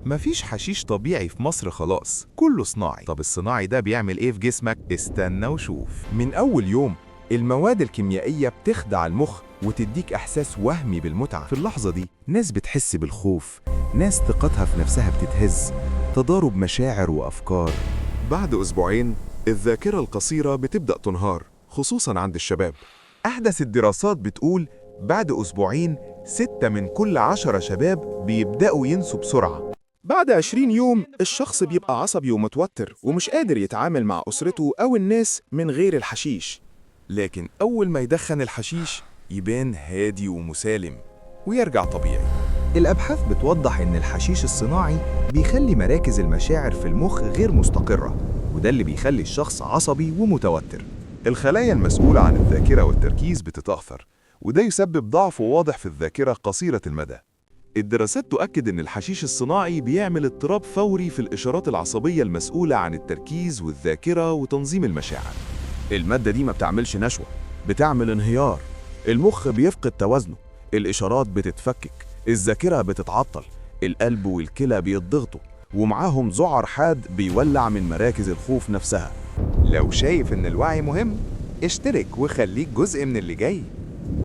مفيش حشيش طبيعي في مصر خلاص، كله صناعي. طب الصناعي ده بيعمل ايه في جسمك؟ استنى وشوف. من أول يوم المواد الكيميائية بتخدع المخ وتديك إحساس وهمي بالمتعة. في اللحظة دي ناس بتحس بالخوف، ناس ثقتها في نفسها بتتهز، تضارب مشاعر وأفكار. بعد أسبوعين الذاكرة القصيرة بتبدأ تنهار، خصوصاً عند الشباب. أحدث الدراسات بتقول بعد أسبوعين 6 من كل 10 شباب بيبدأوا ينسوا بسرعة. بعد 20 يوم الشخص بيبقى عصبي ومتوتر ومش قادر يتعامل مع أسرته أو الناس من غير الحشيش. لكن أول ما يدخن الحشيش يبان هادي ومسالم ويرجع طبيعي. الأبحاث بتوضح إن الحشيش الصناعي بيخلي مراكز المشاعر في المخ غير مستقرة، وده اللي بيخلي الشخص عصبي ومتوتر. الخلايا المسؤولة عن الذاكرة والتركيز بتتأثر، وده يسبب ضعف واضح في الذاكرة قصيرة المدى. الدراسات تؤكد إن الحشيش الصناعي بيعمل اضطراب فوري في الإشارات العصبية المسؤولة عن التركيز والذاكرة وتنظيم المشاعر. المادة دي ما بتعملش نشوة، بتعمل انهيار. المخ بيفقد توازنه، الإشارات بتتفكك، الذاكرة بتتعطل، القلب والكلى بيتضغطوا، ومعاهم ذعر حاد بيولع من مراكز الخوف نفسها. لو شايف إن الوعي مهم، اشترك وخليك جزء من اللي جاي.